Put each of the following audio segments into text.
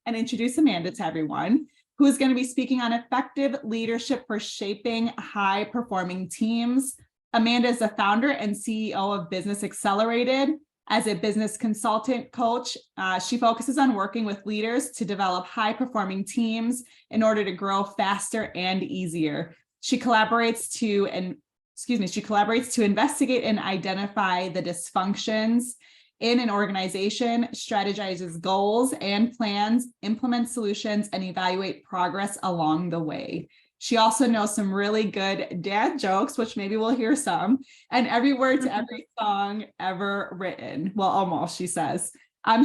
and introduce Amanda to everyone, who is going to be speaking on effective leadership for shaping high-performing teams. Amanda is the founder and CEO of Business Accelerated. As a business consultant coach, she focuses on working with leaders to develop high-performing teams in order to grow faster and easier. She collaborates to investigate and identify the dysfunctions in an organization, strategizes goals and plans, implement solutions, and evaluate progress along the way. She also knows some really good dad jokes, which maybe we'll hear some, and every word to every song ever written. Well, almost, she says.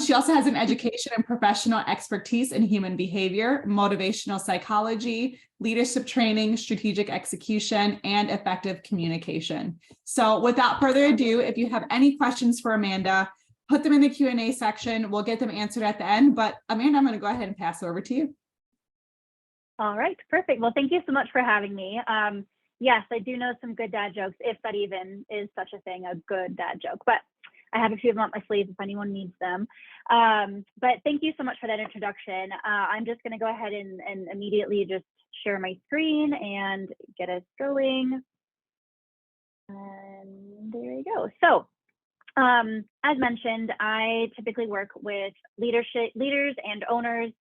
She also has an education and professional expertise in human behavior, motivational psychology, leadership training, strategic execution, and effective communication. So without further ado, if you have any questions for Amanda, put them in the Q&A section. We'll get them answered at the end. But Amanda, I'm going to go ahead and pass it over to you. All right, perfect. Well, thank you so much for having me. Yes, I do know some good dad jokes, if that even is such a thing, a good dad joke, but I have a few of them up my sleeve if anyone needs them. But thank you so much for that introduction. I'm just going to go ahead and immediately just share my screen and get us going. And there you go. So as mentioned, I typically work with leaders and owners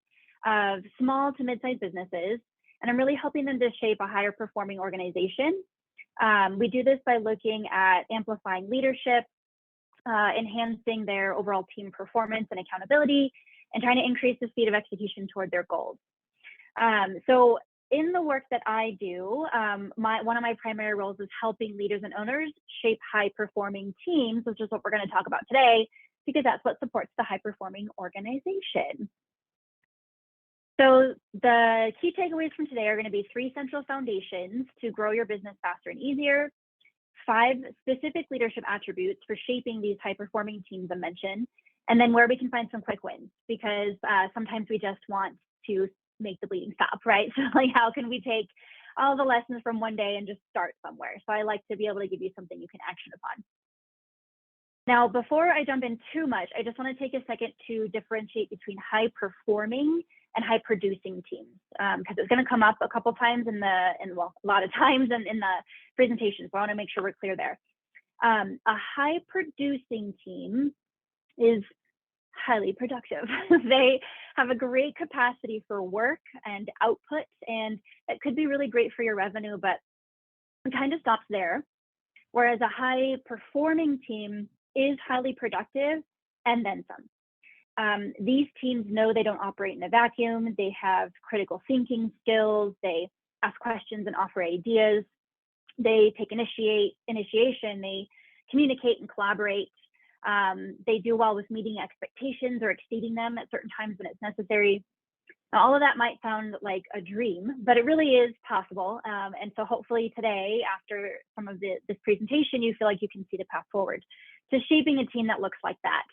of small to mid-sized businesses, and I'm really helping them to shape a higher performing organization. We do this by looking at amplifying leadership, enhancing their overall team performance and accountability, and trying to increase the speed of execution toward their goals. So in the work that I do, one of my primary roles is helping leaders and owners shape high-performing teams, which is what we're going to talk about today, because that's what supports the high-performing organization. So the key takeaways from today are going to be 3 central foundations to grow your business faster and easier, 5 specific leadership attributes for shaping these high-performing teams I mentioned, and then where we can find some quick wins, because sometimes we just want to make the bleeding stop, right? So like, how can we take all the lessons from one day and just start somewhere? So I like to be able to give you something you can action upon. Now, before I jump in too much, I just want to take a second to differentiate between high-performing and high-producing teams, because it's going to come up a couple times well, a lot of times in the presentation. So I want to make sure we're clear there. A high-producing team is highly productive. They have a great capacity for work and output, and it could be really great for your revenue, but it kind of stops there. Whereas a high-performing team is highly productive and then some. These teams know they don't operate in a vacuum. They have critical thinking skills. They ask questions and offer ideas. They take initiation. They communicate and collaborate. They do well with meeting expectations or exceeding them at certain times when it's necessary. Now, all of that might sound like a dream, but it really is possible. And so hopefully today, after some of this presentation, you feel like you can see the path forward to shaping a team that looks like that.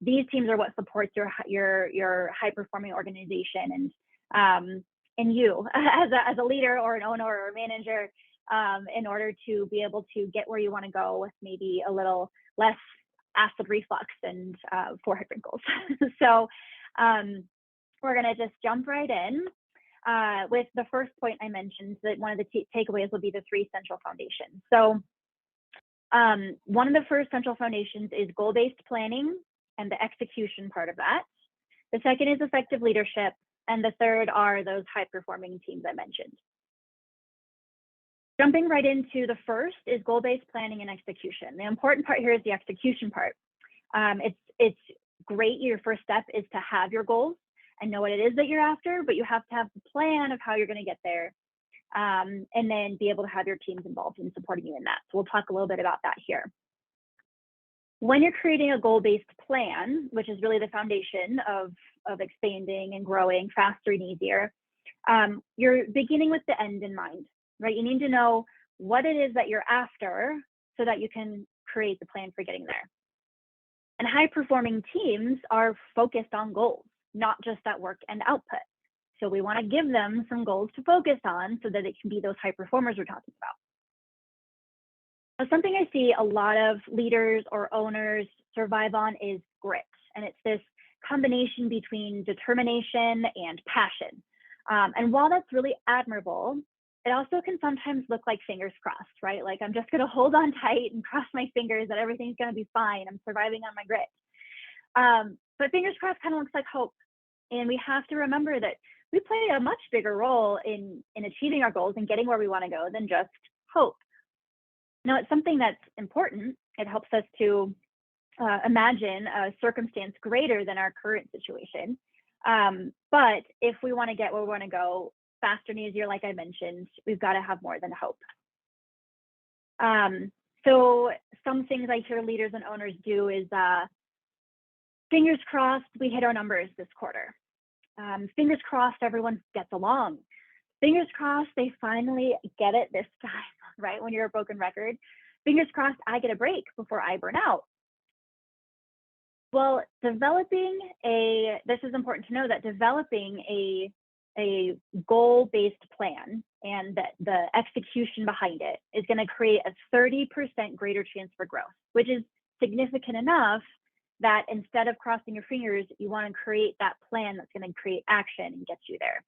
These teams are what supports your high-performing organization, and you as a leader or an owner or a manager, in order to be able to get where you want to go with maybe a little less acid reflux and forehead wrinkles. So we're going to just jump right in with the first point I mentioned, that one of the takeaways will be the 3 central foundations. So one of the first central foundations is goal-based planning and the execution part of that. The second is effective leadership, and the third are those high-performing teams I mentioned. Jumping right into the first is goal-based planning and execution. The important part here is the execution part. It's great. Your first step is to have your goals and know what it is that you're after, but you have to have the plan of how you're going to get there, and then be able to have your teams involved in supporting you in that. So we'll talk a little bit about that here. When you're creating a goal-based plan, which is really the foundation of expanding and growing faster and easier, you're beginning with the end in mind, right? You need to know what it is that you're after so that you can create the plan for getting there. And high-performing teams are focused on goals, not just that work and output. So we want to give them some goals to focus on so that it can be those high performers we're talking about. Now, something I see a lot of leaders or owners survive on is grit. And it's this combination between determination and passion. And while that's really admirable, it also can sometimes look like fingers crossed, right? Like I'm just going to hold on tight and cross my fingers that everything's going to be fine. I'm surviving on my grit. But fingers crossed kind of looks like hope. And we have to remember that we play a much bigger role in achieving our goals and getting where we want to go than just hope. Now, it's something that's important. It helps us to imagine a circumstance greater than our current situation. But if we want to get where we want to go faster and easier, like I mentioned, we've got to have more than hope. So some things I hear leaders and owners do is fingers crossed we hit our numbers this quarter. Fingers crossed everyone gets along. Fingers crossed they finally get it this time, right? When you're a broken record. Fingers crossed I get a break before I burn out. Well, this is important to know that developing a goal-based plan and that the execution behind it is going to create a 30% greater chance for growth, which is significant enough that instead of crossing your fingers, you want to create that plan that's going to create action and get you there.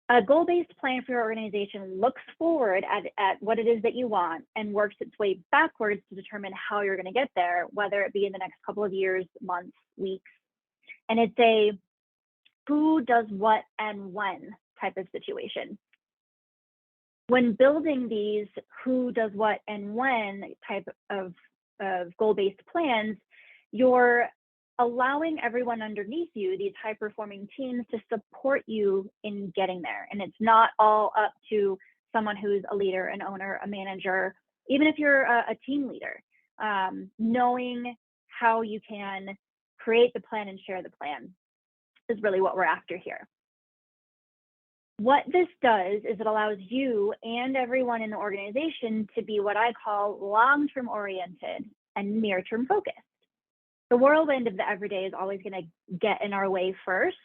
A goal-based plan for your organization looks forward at what it is that you want and works its way backwards to determine how you're going to get there, whether it be in the next couple of years, months, weeks. And it's a who does what and when type of situation. When building these who does what and when type of goal-based plans, you're allowing everyone underneath you, these high-performing teams, to support you in getting there. And it's not all up to someone who's a leader, an owner, a manager, even if you're a team leader, knowing how you can create the plan and share the plan is really what we're after here. What this does is it allows you and everyone in the organization to be what I call long-term oriented and near-term focused. The whirlwind of the everyday is always going to get in our way first.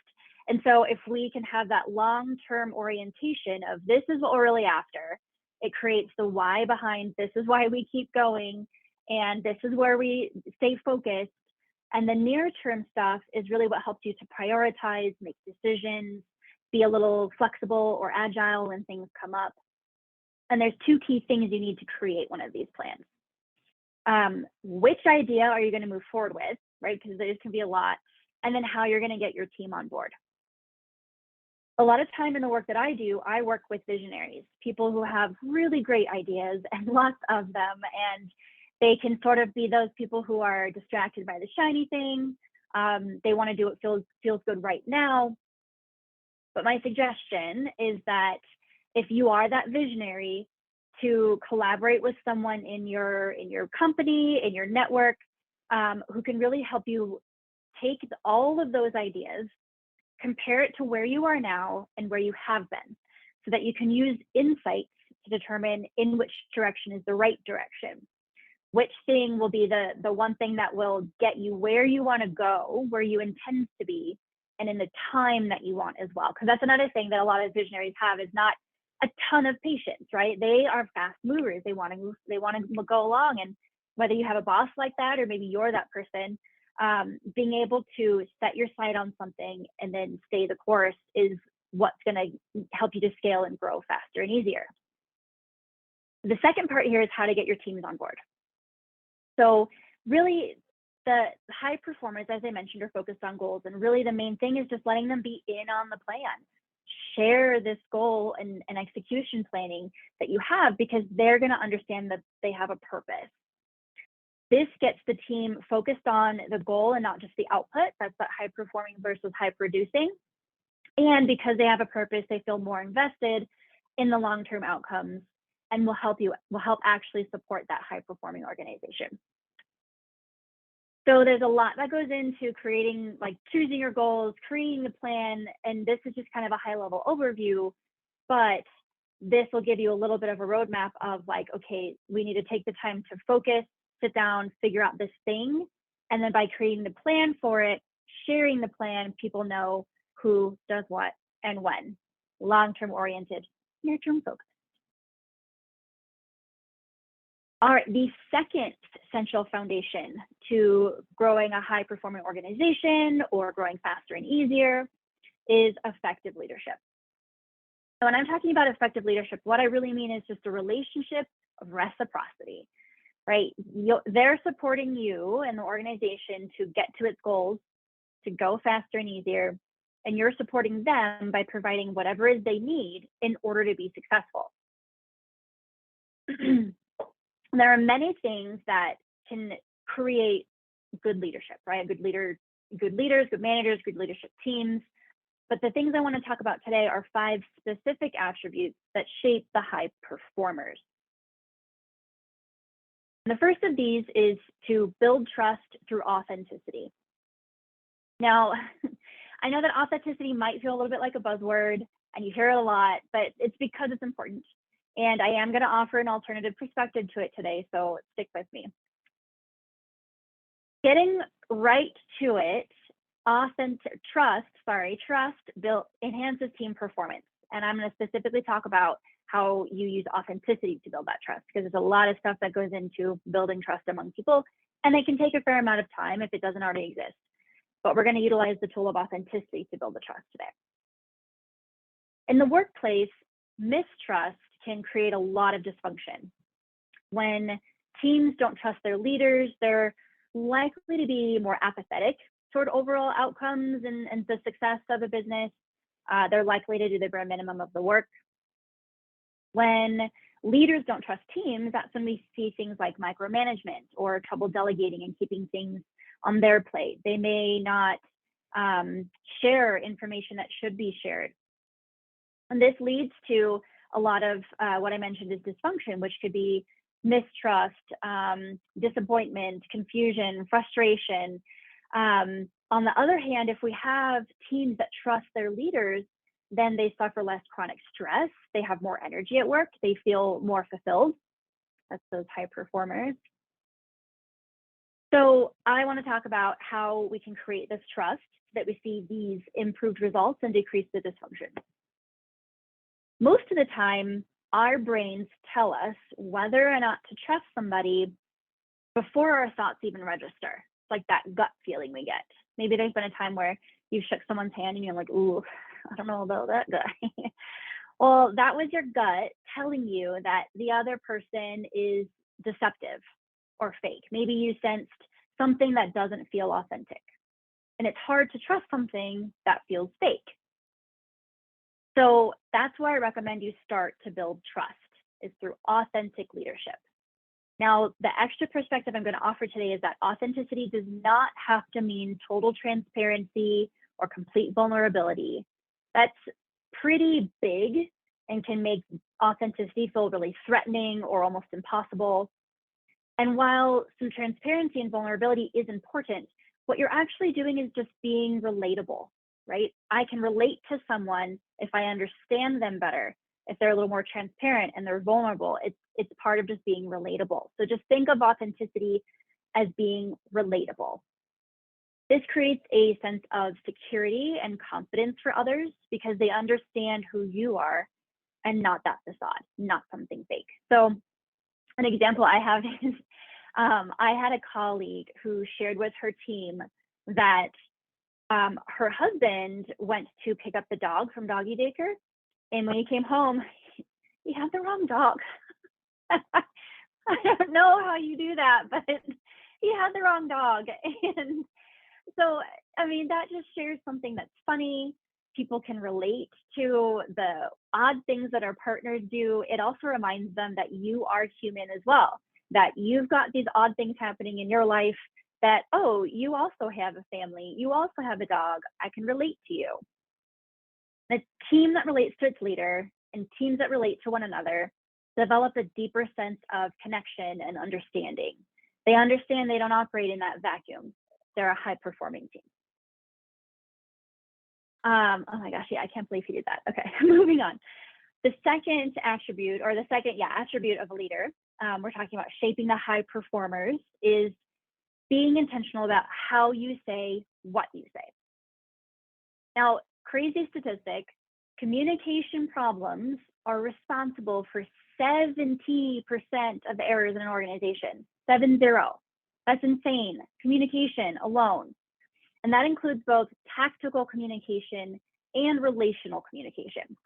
And so if we can have that long-term orientation of this is what we're really after, it creates the why behind this is why we keep going, and this is where we stay focused. And the near-term stuff is really what helps you to prioritize, make decisions, be a little flexible or agile when things come up. And there's two key things you need to create one of these plans. Which idea are you going to move forward with, right? Because there can be a lot. And then how you're going to get your team on board. A lot of time in the work that I do, I work with visionaries, people who have really great ideas and lots of them. And they can sort of be those people who are distracted by the shiny thing. They want to do what feels good right now. But my suggestion is that if you are that visionary, to collaborate with someone in your company, in your network, who can really help you take all of those ideas, compare it to where you are now and where you have been, so that you can use insights to determine in which direction is the right direction. Which thing will be the one thing that will get you where you want to go, where you intend to be, and in the time that you want as well. Because that's another thing that a lot of visionaries have, is not a ton of patience, right? They are fast movers. They want to go along. And whether you have a boss like that, or maybe you're that person, being able to set your sight on something and then stay the course is what's going to help you to scale and grow faster and easier. The second part here is how to get your teams on board. So really, the high performers, as I mentioned, are focused on goals. And really the main thing is just letting them be in on the plan. Share this goal and execution planning that you have, because they're going to understand that they have a purpose. This gets the team focused on the goal and not just the output. That's that high performing versus high producing. And because they have a purpose, they feel more invested in the long-term outcomes and will help actually support that high performing organization. So there's a lot that goes into creating, like choosing your goals, creating the plan, and this is just kind of a high level overview, but this will give you a little bit of a roadmap of like, okay, we need to take the time to focus, sit down, figure out this thing, and then by creating the plan for it, sharing the plan, people know who does what and when. Long-term oriented, near-term focus. Our the second essential foundation to growing a high performing organization or growing faster and easier is effective leadership. So when I'm talking about effective leadership, what I really mean is just a relationship of reciprocity, right? They're supporting you and the organization to get to its goals, to go faster and easier, and you're supporting them by providing whatever it is they need in order to be successful. There are many things that can create good leadership, right? Good leaders, good managers, good leadership teams. But the things I want to talk about today are 5 specific attributes that shape the high performers. And the first of these is to build trust through authenticity. Now, I know that authenticity might feel a little bit like a buzzword and you hear it a lot, but it's because it's important. And I am going to offer an alternative perspective to it today, so stick with me. Getting right to it, trust enhances team performance. And I'm going to specifically talk about how you use authenticity to build that trust, because there's a lot of stuff that goes into building trust among people, and it can take a fair amount of time if it doesn't already exist. But we're going to utilize the tool of authenticity to build the trust today. In the workplace, mistrust can create a lot of dysfunction. When teams don't trust their leaders, they're likely to be more apathetic toward overall outcomes and the success of a business. They're likely to do the bare minimum of the work. When leaders don't trust teams, that's when we see things like micromanagement or trouble delegating and keeping things on their plate. They may not share information that should be shared. And this leads to a lot of what I mentioned is dysfunction, which could be mistrust, disappointment, confusion, frustration. On the other hand, if we have teams that trust their leaders, then they suffer less chronic stress. They have more energy at work. They feel more fulfilled. That's those high performers. So I want to talk about how we can create this trust so that we see these improved results and decrease the dysfunction. Most of the time, our brains tell us whether or not to trust somebody before our thoughts even register. It's like that gut feeling we get. Maybe there's been a time where you've shook someone's hand and you're like, ooh, I don't know about that guy. Well, that was your gut telling you that the other person is deceptive or fake. Maybe you sensed something that doesn't feel authentic. And it's hard to trust something that feels fake. So that's why I recommend you start to build trust, is through authentic leadership. Now, the extra perspective I'm going to offer today is that authenticity does not have to mean total transparency or complete vulnerability. That's pretty big and can make authenticity feel really threatening or almost impossible. And while some transparency and vulnerability is important, what you're actually doing is just being relatable, right? I can relate to someone if I understand them better. If they're a little more transparent and they're vulnerable, it's part of just being relatable. So just think of authenticity as being relatable. This creates a sense of security and confidence for others because they understand who you are and not that facade, not something fake. So an example I have is I had a colleague who shared with her team that her husband went to pick up the dog from doggy daycare. And when he came home, he had the wrong dog. I don't know how you do that, but he had the wrong dog. And so, I mean, that just shares something that's funny. People can relate to the odd things that our partners do. It also reminds them that you are human as well, that you've got these odd things happening in your life that, oh, you also have a family. You also have a dog. I can relate to you. A team that relates to its leader and teams that relate to one another develop a deeper sense of connection and understanding. They understand they don't operate in that vacuum. They're a high-performing team. Oh my gosh, yeah, I can't believe he did that. Okay, moving on. The second attribute, or the second, attribute of a leader, we're talking about shaping the high performers, is being intentional about how you say what you say. Now, crazy statistic, communication problems are responsible for 70% of the errors in an organization. 70. That's insane. Communication alone. And that includes both tactical communication and relational communication.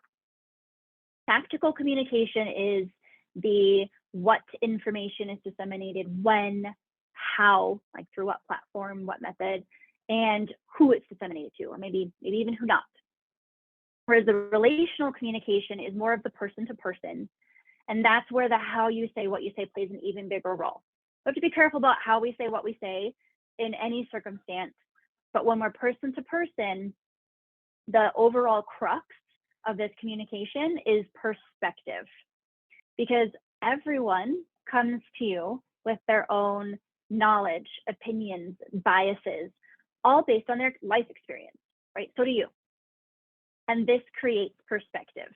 Tactical communication is the what information is disseminated, when, how, like through what platform, what method, and who it's disseminated to, or maybe even who not. Whereas the relational communication is more of the person to person. And that's where the how you say, what you say plays an even bigger role. We have to be careful about how we say what we say in any circumstance. But when we're person to person, the overall crux of this communication is perspective. Because everyone comes to you with their own knowledge, opinions, biases, all based on their life experience, right? So do you. And this creates perspective.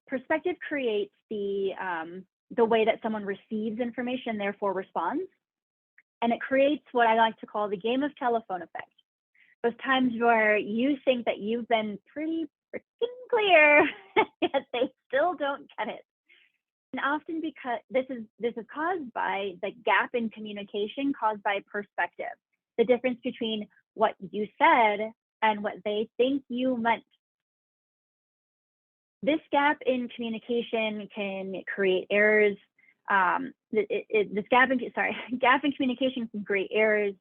Perspective creates the way that someone receives information, therefore responds. And it creates what I like to call the game of telephone effect. Those times where you think that you've been pretty freaking clear, yet they still don't get it. And often because this is caused by the gap in communication caused by perspective, the difference between what you said and what they think you meant. This gap in communication can create errors. Gap in communication can create errors.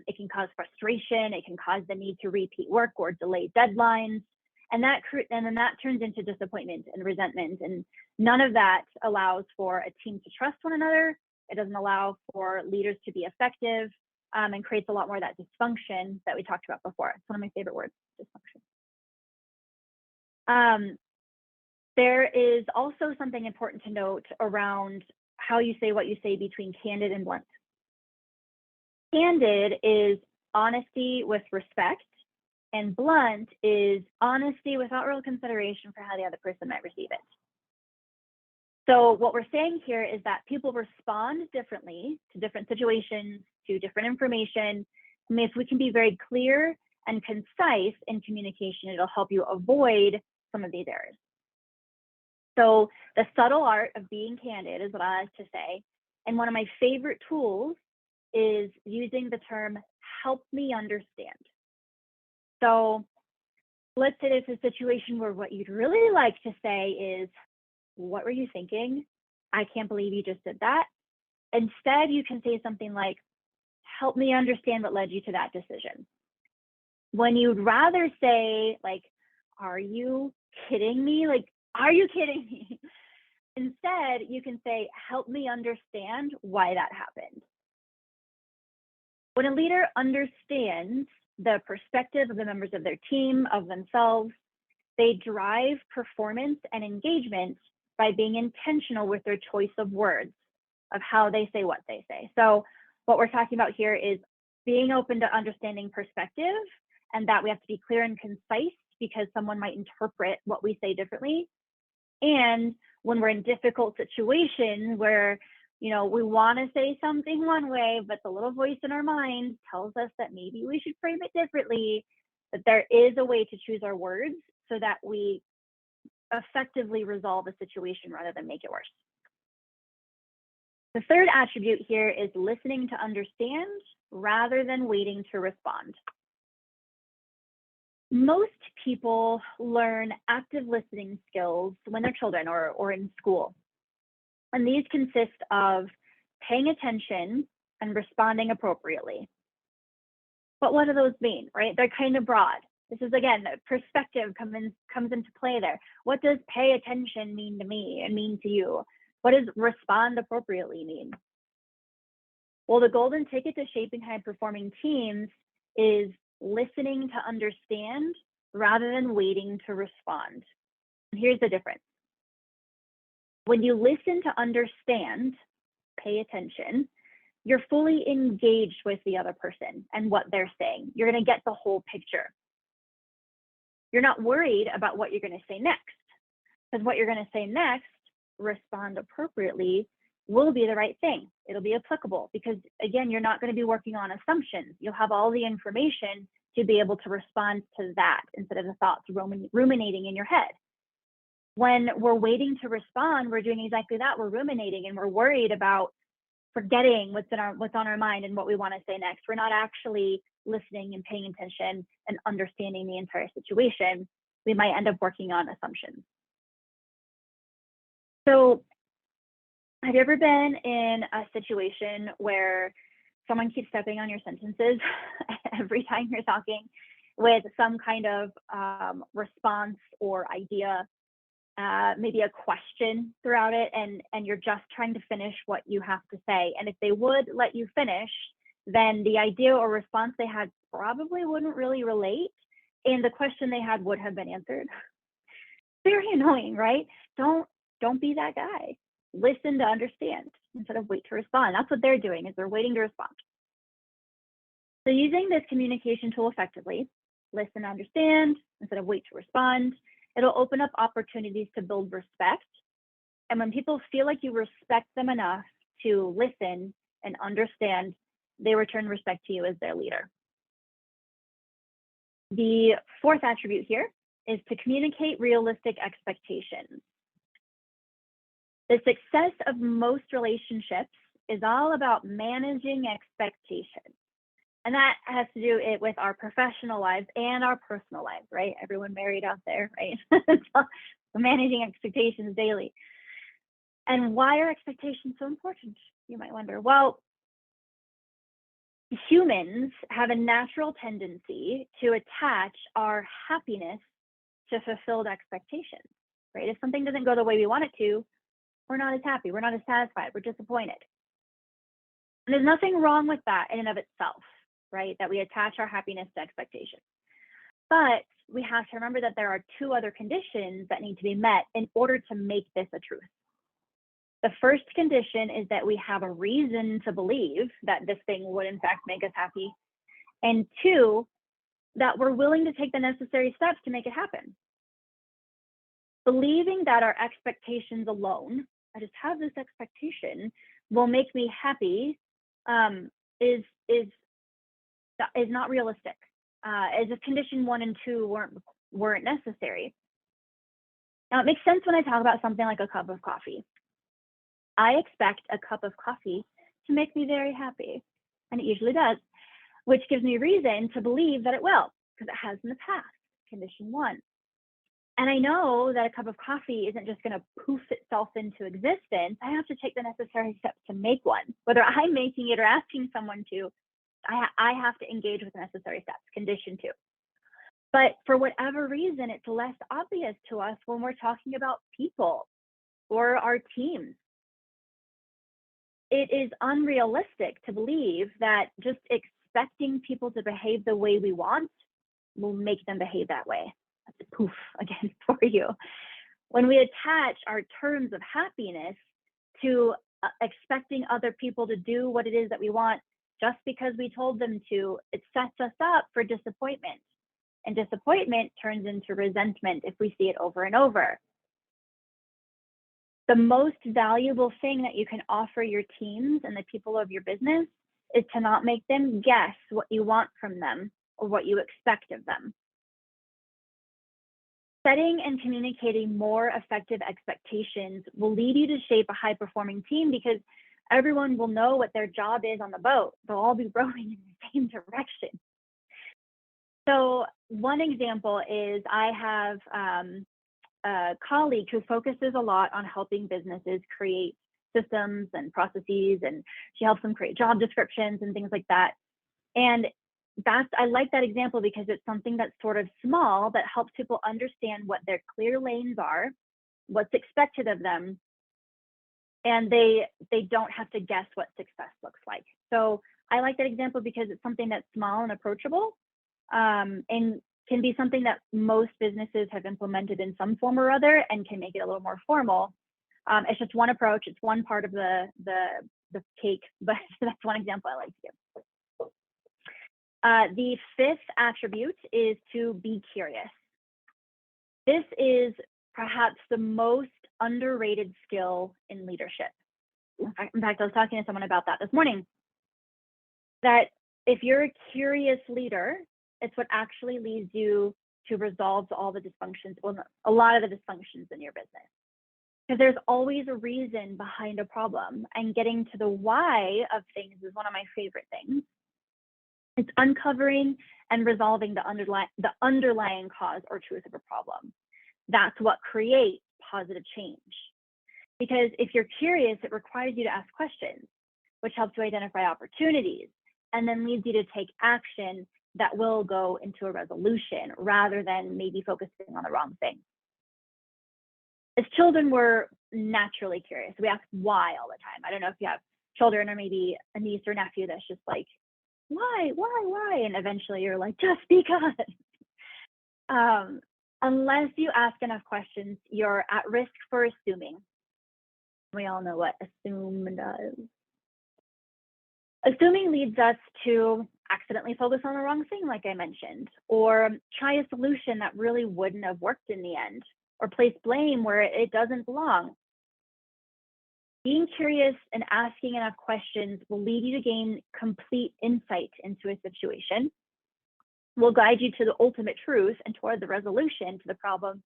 It can cause frustration. It can cause the need to repeat work or delay deadlines. And then that turns into disappointment and resentment. And none of that allows for a team to trust one another. It doesn't allow for leaders to be effective, and creates a lot more of that dysfunction that we talked about before. It's one of my favorite words, dysfunction. There is also something important to note around how you say what you say between candid and blunt. Candid is honesty with respect, and blunt is honesty without real consideration for how the other person might receive it. So what we're saying here is that people respond differently to different situations, to different information. And if we can be very clear and concise in communication, it'll help you avoid some of these errors. So the subtle art of being candid is what I like to say. And one of my favorite tools is using the term, help me understand. So let's say there's a situation where what you'd really like to say is, what were you thinking? I can't believe you just did that. Instead, you can say something like, help me understand what led you to that decision. When you'd rather say, like, are you kidding me? Like, are you kidding me? Instead, you can say, help me understand why that happened. When a leader understands the perspective of the members of their team, of themselves, they drive performance and engagement by being intentional with their choice of words, of how they say what they say. So what we're talking about here is being open to understanding perspective, and that we have to be clear and concise because someone might interpret what we say differently. And when we're in difficult situations where, you know, we want to say something one way, but the little voice in our mind tells us that maybe we should frame it differently, that there is a way to choose our words so that we effectively resolve a situation rather than make it worse. The third attribute here is listening to understand rather than waiting to respond. Most people learn active listening skills when they're children or in school. And these consist of paying attention and responding appropriately. But what do those mean, right? They're kind of broad. This is, again, the perspective comes into play there. What does pay attention mean to me and mean to you? What does respond appropriately mean? Well, the golden ticket to shaping high-performing teams is listening to understand rather than waiting to respond. And here's the difference. When you listen to understand, pay attention, you're fully engaged with the other person and what they're saying. You're going to get the whole picture. You're not worried about what you're going to say next, because what you're going to say next, respond appropriately, will be the right thing. It'll be applicable because, again, you're not going to be working on assumptions. You'll have all the information to be able to respond to that instead of the thoughts ruminating in your head. When we're waiting to respond, we're doing exactly that. We're ruminating and we're worried about forgetting what's on our mind and what we want to say next. We're not actually listening and paying attention and understanding the entire situation. We might end up working on assumptions. So have you ever been in a situation where someone keeps stepping on your sentences every time you're talking with some kind of response or idea, maybe a question throughout it, and you're just trying to finish what you have to say? And if they would let you finish, then the idea or response they had probably wouldn't really relate, and the question they had would have been answered. Very annoying, right? Don't be that guy. Listen to understand instead of wait to respond. That's what they're doing, is they're waiting to respond. So using this communication tool effectively, listen to understand instead of wait to respond, it'll open up opportunities to build respect. And when people feel like you respect them enough to listen and understand, they return respect to you as their leader. The fourth attribute here is to communicate realistic expectations. The success of most relationships is all about managing expectations. And that has to do it with our professional lives and our personal lives, right? Everyone married out there, right? So managing expectations daily. And why are expectations so important? You might wonder. Well, humans have a natural tendency to attach our happiness to fulfilled expectations, right? If something doesn't go the way we want it to, we're not as happy, we're not as satisfied, we're disappointed. And there's nothing wrong with that in and of itself, right? That we attach our happiness to expectations. But we have to remember that there are two other conditions that need to be met in order to make this a truth. The first condition is that we have a reason to believe that this thing would in fact make us happy. And two, that we're willing to take the necessary steps to make it happen. Believing that our expectations alone, I just have this expectation, will make me happy, is not realistic. As if condition 1 and 2 weren't necessary. Now it makes sense when I talk about something like a cup of coffee. I expect a cup of coffee to make me very happy, and it usually does, which gives me reason to believe that it will, because it has in the past, condition 1. And I know that a cup of coffee isn't just going to poof itself into existence. I have to take the necessary steps to make one. Whether I'm making it or asking someone to, I have to engage with the necessary steps, condition 2. But for whatever reason, it's less obvious to us when we're talking about people or our teams. It is unrealistic to believe that just expecting people to behave the way we want will make them behave that way. That's a poof again for you. When we attach our terms of happiness to expecting other people to do what it is that we want just because we told them to, it sets us up for disappointment. And disappointment turns into resentment if we see it over and over. The most valuable thing that you can offer your teams and the people of your business is to not make them guess what you want from them or what you expect of them. Setting and communicating more effective expectations will lead you to shape a high-performing team because everyone will know what their job is on the boat. They'll all be rowing in the same direction. So one example is I have a colleague who focuses a lot on helping businesses create systems and processes, and she helps them create job descriptions and things like that. And I like that example because it's something that's sort of small that helps people understand what their clear lanes are, what's expected of them, and they don't have to guess what success looks like. So I like that example because it's something that's small and approachable, and can be something that most businesses have implemented in some form or other and can make it a little more formal. It's just one approach. It's one part of the cake, but that's one example I like to give. The fifth attribute is to be curious. This is perhaps the most underrated skill in leadership. In fact, I was talking to someone about that this morning, that if you're a curious leader, it's what actually leads you to resolve all the dysfunctions, well, a lot of the dysfunctions in your business. Because there's always a reason behind a problem, and getting to the why of things is one of my favorite things. It's uncovering and resolving the underlying cause or truth of a problem. That's what creates positive change. Because if you're curious, it requires you to ask questions, which helps you identify opportunities, and then leads you to take action that will go into a resolution rather than maybe focusing on the wrong thing. As children, we're naturally curious. We ask why all the time. I don't know if you have children or maybe a niece or nephew that's just like, why? And eventually you're like, just because. Unless you ask enough questions, you're at risk for assuming. We all know what assume does. Assuming leads us to accidentally focus on the wrong thing, like I mentioned, or try a solution that really wouldn't have worked in the end, or place blame where it doesn't belong. Being curious and asking enough questions will lead you to gain complete insight into a situation, will guide you to the ultimate truth and toward the resolution to the problem,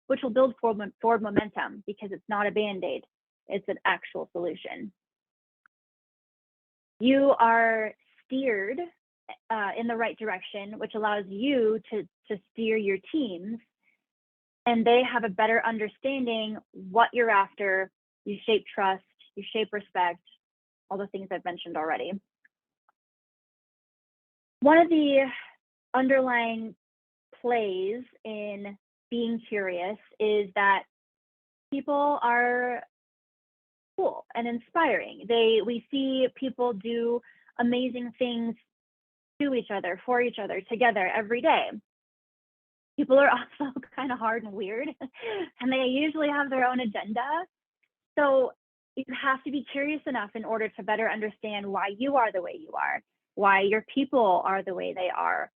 which will build forward momentum because it's not a Band-Aid, it's an actual solution. You are steered in the right direction, which allows you to steer your teams, and they have a better understanding what you're after. You shape trust, you shape respect, all the things I've mentioned already. One of the underlying plays in being curious is that people are cool and inspiring. We see people do amazing things to each other, for each other, together every day. People are also kind of hard and weird, and they usually have their own agenda. So you have to be curious enough in order to better understand why you are the way you are, why your people are the way they are,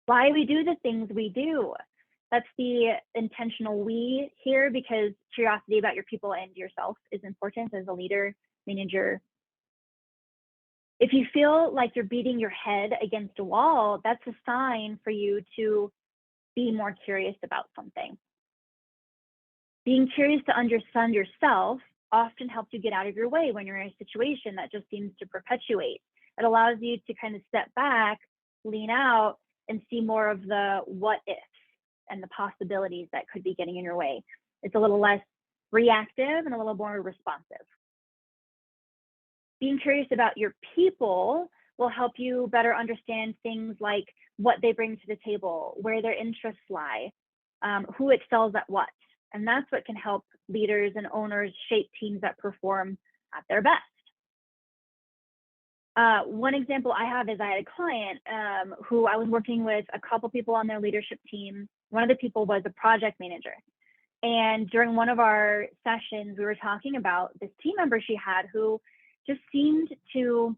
why we do the things we do. That's the intentional we here, because curiosity about your people and yourself is important as a leader, manager. If you feel like you're beating your head against a wall, that's a sign for you to be more curious about something. Being curious to understand yourself often helps you get out of your way when you're in a situation that just seems to perpetuate. It allows you to kind of step back, lean out, and see more of the what ifs and the possibilities that could be getting in your way. It's a little less reactive and a little more responsive. Being curious about your people will help you better understand things like what they bring to the table, where their interests lie, who excels at what. And that's what can help leaders and owners shape teams that perform at their best. One example I have is I had a client who I was working with a couple people on their leadership team. One of the people was a project manager. And during one of our sessions, we were talking about this team member she had who just seemed to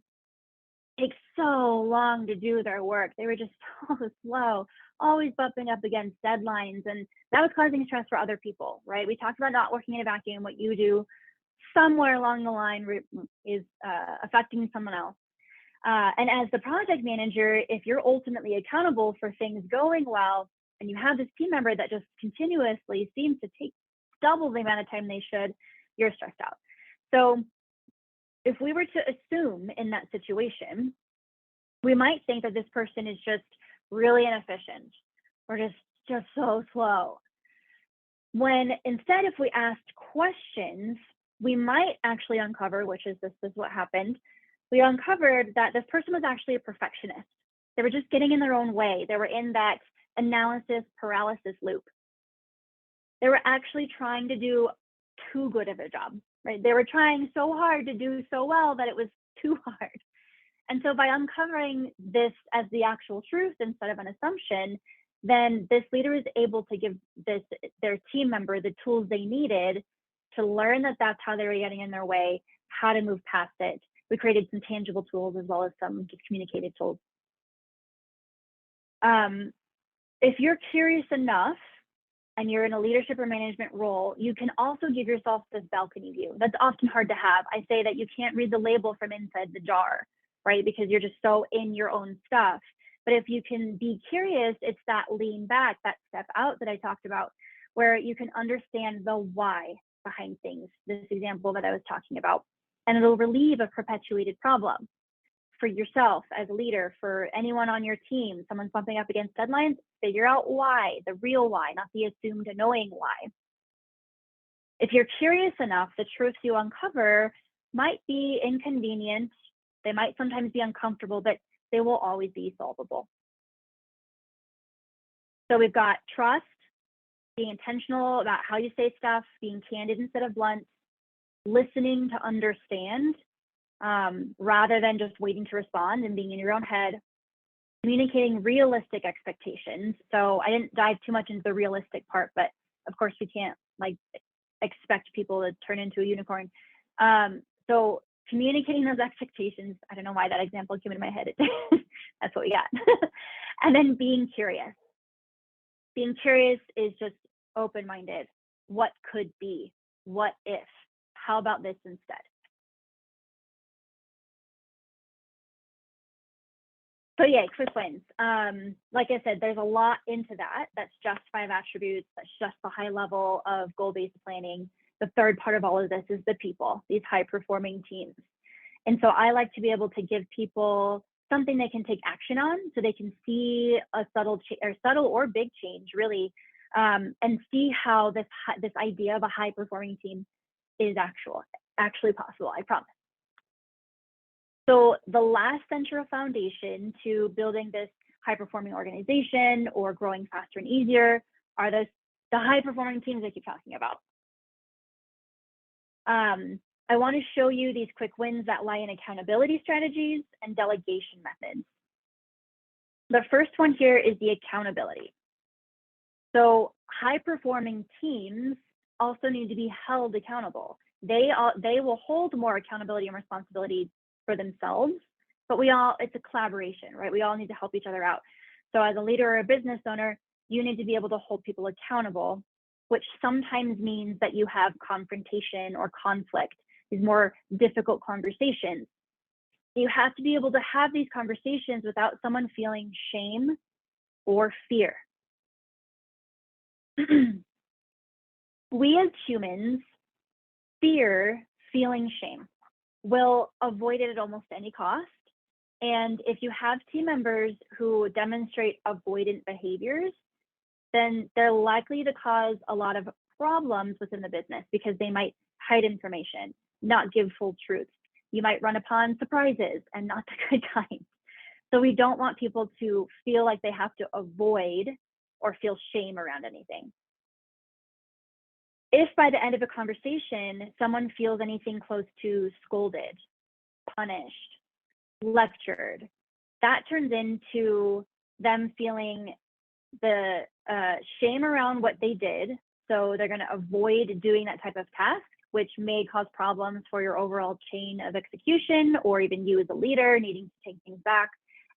take so long to do their work. They were just so slow, always bumping up against deadlines. And that was causing stress for other people, right? We talked about not working in a vacuum. What you do somewhere along the line is affecting someone else. And as the project manager, if you're ultimately accountable for things going well, and you have this team member that just continuously seems to take double the amount of time they should, you're stressed out. So if we were to assume in that situation, we might think that this person is just really inefficient or just so slow. When instead, if we asked questions, we might actually uncover, which is this is what happened. We uncovered that this person was actually a perfectionist. They were just getting in their own way. They were in that analysis paralysis loop. They were actually trying to do too good of a job, right? They were trying so hard to do so well that it was too hard. And so by uncovering this as the actual truth instead of an assumption, then this leader is able to give their team member the tools they needed to learn that that's how they were getting in their way, how to move past it. We created some tangible tools as well as some just communicated tools. If you're curious enough and you're in a leadership or management role, you can also give yourself this balcony view. That's often hard to have. I say that you can't read the label from inside the jar, right? Because you're just so in your own stuff. But if you can be curious, it's that lean back, that step out that I talked about, where you can understand the why behind things, this example that I was talking about, and it'll relieve a perpetuated problem for yourself as a leader, for anyone on your team. Someone's bumping up against deadlines, figure out why, the real why, not the assumed annoying why. If you're curious enough, the truths you uncover might be inconvenient. They might sometimes be uncomfortable, but they will always be solvable. So we've got trust, being intentional about how you say stuff, being candid instead of blunt, listening to understand, rather than just waiting to respond and being in your own head, communicating realistic expectations. So I didn't dive too much into the realistic part, but of course we can't like expect people to turn into a unicorn. So communicating those expectations, I don't know why that example came into my head. That's what we got. And then being curious. Being curious is just open-minded. What could be? What if? How about this instead? So yeah, quick wins. Like I said, there's a lot into that. That's just 5 attributes. That's just the high level of goal-based planning. The third part of all of this is the people, these high-performing teams. And so I like to be able to give people something they can take action on, so they can see a subtle or big change, really, and see how this idea of a high-performing team is actually possible. I promise. So the last central foundation to building this high-performing organization or growing faster and easier are the high-performing teams I keep talking about. I want to show you these quick wins that lie in accountability strategies and delegation methods. The first one here is the accountability. So high-performing teams also need to be held accountable. They will hold more accountability and responsibility for themselves, but it's a collaboration, right? We all need to help each other out. So as a leader or a business owner, you need to be able to hold people accountable, which sometimes means that you have confrontation or conflict, these more difficult conversations. You have to be able to have these conversations without someone feeling shame or fear. We as humans fear feeling shame. We'll avoid it at almost any cost. And if you have team members who demonstrate avoidant behaviors, then they're likely to cause a lot of problems within the business, because they might hide information, not give full truths. You might run upon surprises and not the good kind. So we don't want people to feel like they have to avoid or feel shame around anything. If by the end of a conversation, someone feels anything close to scolded, punished, lectured, that turns into them feeling the shame around what they did. So they're going to avoid doing that type of task, which may cause problems for your overall chain of execution, or even you as a leader needing to take things back.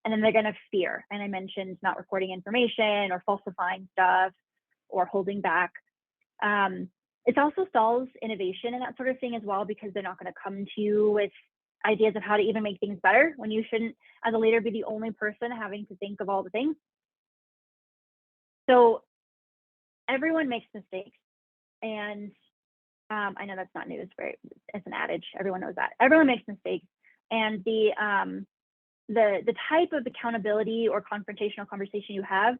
And then they're going to fear. And I mentioned not recording information or falsifying stuff or holding back. It also stalls innovation and that sort of thing as well, because they're not going to come to you with ideas of how to even make things better, when you shouldn't, as a leader, be the only person having to think of all the things. So everyone makes mistakes. And I know that's not news, it's an adage. Everyone knows that. Everyone makes mistakes. And the type of accountability or confrontational conversation you have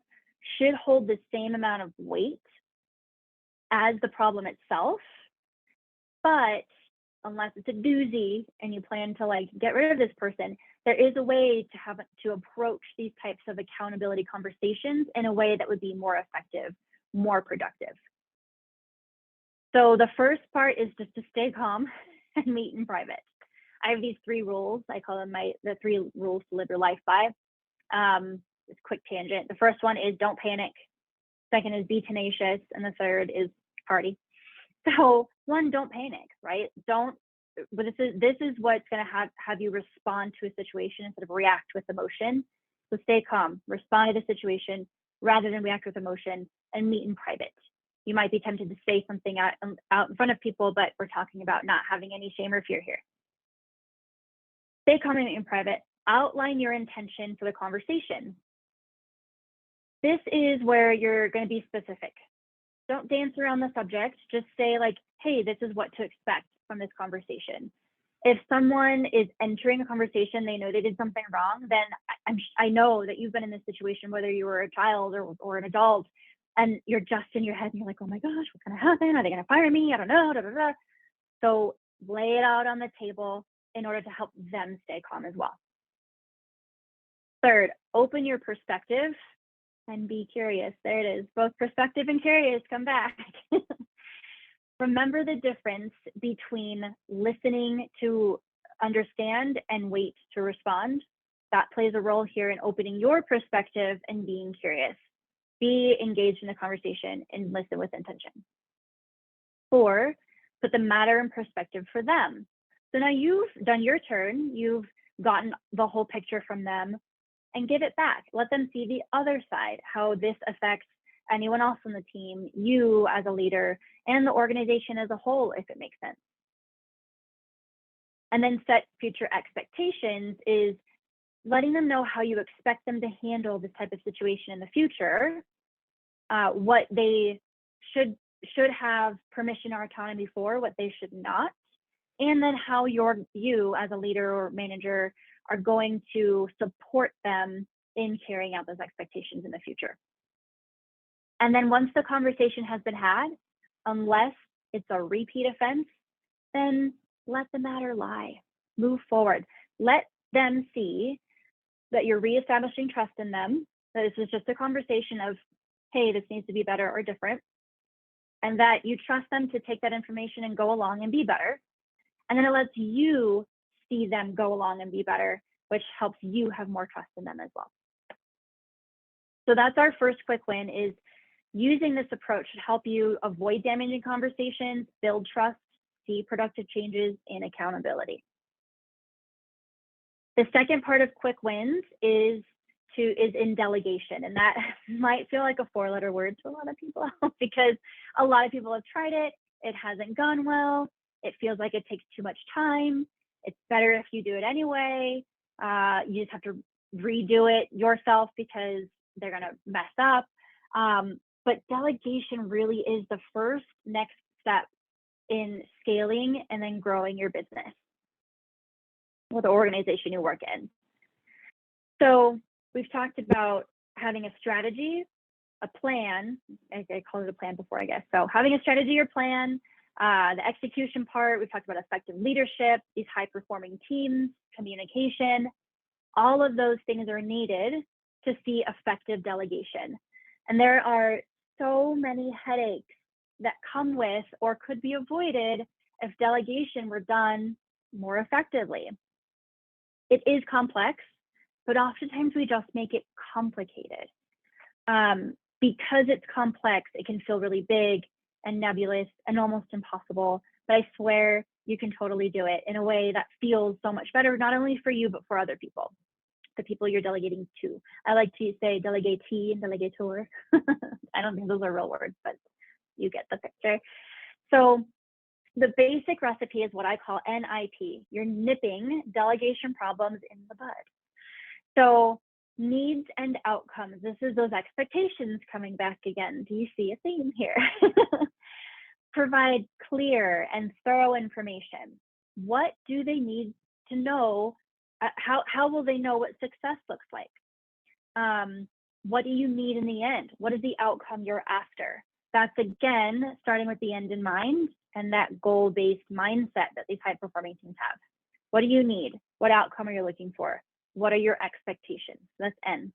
should hold the same amount of weight as the problem itself. But unless it's a doozy and you plan to like get rid of this person, there is a way to approach these types of accountability conversations in a way that would be more effective, more productive. So the first part is just to stay calm and meet in private. I have these 3 rules. I call them the 3 rules to live your life by. It's a quick tangent. The first one is don't panic. Second is be tenacious. And the third is party. So 1, don't panic, right? But this is what's going to have you respond to a situation instead of react with emotion. So stay calm, respond to the situation rather than react with emotion, and meet in private. You might be tempted to say something out in front of people, but we're talking about not having any shame or fear here. Stay calm and meet in private. Outline your intention for the conversation. This is where you're going to be specific. Don't dance around the subject. Just say like, hey, this is what to expect from this conversation. If someone is entering a conversation, they know they did something wrong, then I know that you've been in this situation, whether you were a child or an adult, and you're just in your head and you're like, oh my gosh, what's going to happen? Are they going to fire me? I don't know. Da, da, da. So lay it out on the table in order to help them stay calm as well. Third, open your perspective and be curious. There it is. Both perspective and curious come back. Remember the difference between listening to understand and wait to respond. That plays a role here in opening your perspective and being curious. Be engaged in the conversation and listen with intention. 4, put the matter in perspective for them. So now you've done your turn, you've gotten the whole picture from them, and give it back. Let them see the other side, how this affects anyone else on the team, you as a leader, and the organization as a whole, if it makes sense. And then set future expectations is letting them know how you expect them to handle this type of situation in the future, what they should have permission or autonomy for, what they should not, and then how you as a leader or manager are going to support them in carrying out those expectations in the future. And then once the conversation has been had, unless it's a repeat offense, then let the matter lie. Move forward. Let them see that you're reestablishing trust in them, that this is just a conversation of, hey, this needs to be better or different, and that you trust them to take that information and go along and be better. And then it lets you see them go along and be better, which helps you have more trust in them as well. So that's our first quick win, is using this approach to help you avoid damaging conversations, build trust, see productive changes, and accountability. The second part of quick wins is in delegation. And that might feel like a 4-letter word to a lot of people because a lot of people have tried it. It hasn't gone well. It feels like it takes too much time. It's better if you do it anyway. You just have to redo it yourself because they're going to mess up. But delegation really is the first next step in scaling and then growing your business or the organization you work in. So we've talked about having a strategy, a plan. I called it a plan before, I guess. So having a strategy or plan, the execution part, we've talked about effective leadership, these high-performing teams, communication. All of those things are needed to see effective delegation. And there are so many headaches that come with or could be avoided if delegation were done more effectively. It is complex, but oftentimes we just make it complicated. Because it's complex, it can feel really big and nebulous and almost impossible, but I swear you can totally do it in a way that feels so much better, not only for you, but for other people, the people you're delegating to. I like to say delegatee and delegator. I don't think those are real words, but you get the picture. So the basic recipe is what I call NIP. You're nipping delegation problems in the bud. So needs and outcomes. This is those expectations coming back again. Do you see a theme here? Provide clear and thorough information. What do they need to know? How will they know what success looks like? What do you need in the end? What is the outcome you're after? That's again, starting with the end in mind and that goal-based mindset that these high-performing teams have. What do you need? What outcome are you looking for? What are your expectations? That's N.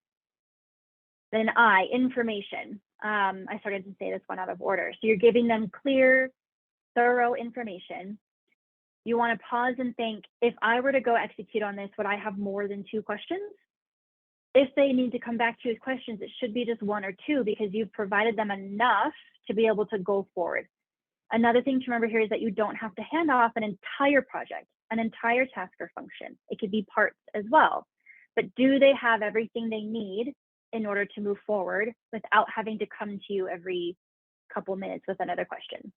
Then I, information. I started to say this one out of order. So you're giving them clear, thorough information. You want to pause and think, if I were to go execute on this, would I have more than 2 questions? If they need to come back to you with questions, it should be just 1 or 2 because you've provided them enough to be able to go forward. Another thing to remember here is that you don't have to hand off an entire project, an entire task or function. It could be parts as well. But do they have everything they need in order to move forward without having to come to you every couple minutes with another question?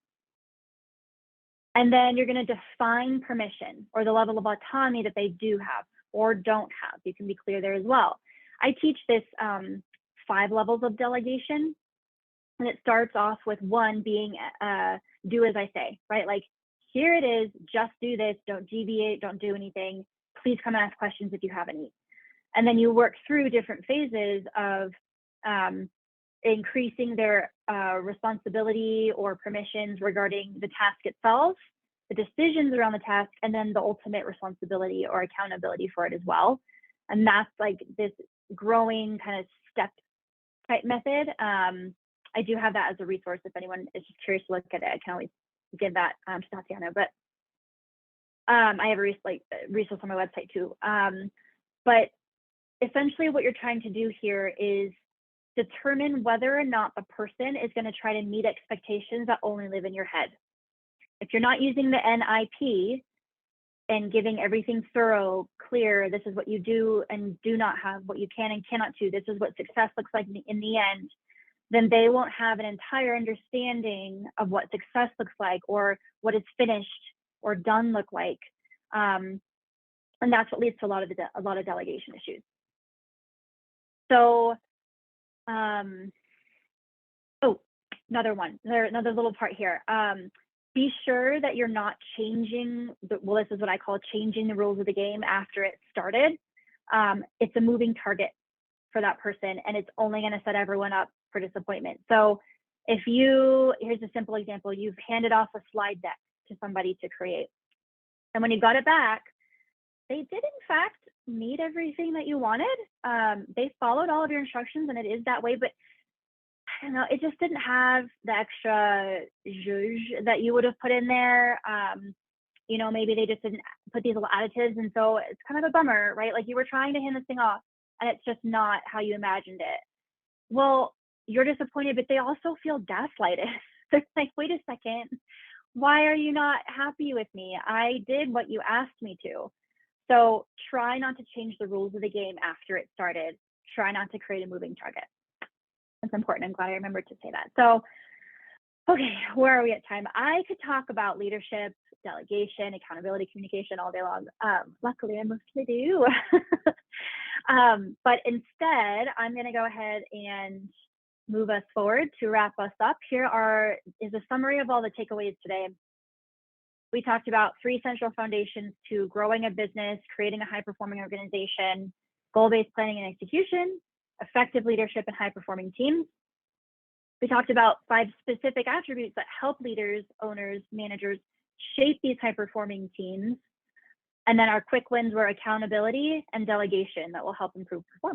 And then you're going to define permission or the level of autonomy that they do have or don't have. You can be clear there as well. I teach this 5 levels of delegation. And it starts off with 1 being do as I say, right? Like, here it is, just do this, don't deviate, don't do anything. Please come and ask questions if you have any. And then you work through different phases of increasing their responsibility or permissions regarding the task itself, the decisions around the task, and then the ultimate responsibility or accountability for it as well. And that's like this growing kind of step type method. I do have that as a resource if anyone is just curious to look at it. I can always give that to Tatiana, but I have a resource on my website too. But essentially what you're trying to do here is determine whether or not the person is going to try to meet expectations that only live in your head. If you're not using the NIP and giving everything thorough, clear, this is what you do and do not have, what you can and cannot do, this is what success looks like in the end, then they won't have an entire understanding of what success looks like or what is finished or done look like. And that's what leads to a lot of delegation issues. So, another little part here. Be sure that you're not changing this is what I call changing the rules of the game after it started. It's a moving target for that person, and it's only going to set everyone up for disappointment. So here's a simple example. You've handed off a slide deck to somebody to create. And when you got it back, they did in fact meet everything that you wanted. They followed all of your instructions and it is that way, but I don't know, it just didn't have the extra zhuzh that you would have put in there. Maybe they just didn't put these little additives. And so it's kind of a bummer, right? Like, you were trying to hand this thing off and it's just not how you imagined it. Well, you're disappointed, but they also feel gaslighted. They're like, wait a second, why are you not happy with me? I did what you asked me to. So try not to change the rules of the game after it started. Try not to create a moving target. That's important. I'm glad I remembered to say that. So, okay, where are we at time? I could talk about leadership, delegation, accountability, communication all day long. Luckily, I mostly do. But instead, I'm going to go ahead and move us forward to wrap us up. Here is a summary of all the takeaways today. We talked about 3 central foundations to growing a business, creating a high-performing organization, goal-based planning and execution, effective leadership and high-performing teams. We talked about 5 specific attributes that help leaders, owners, managers shape these high-performing teams. And then our quick wins were accountability and delegation that will help improve performance.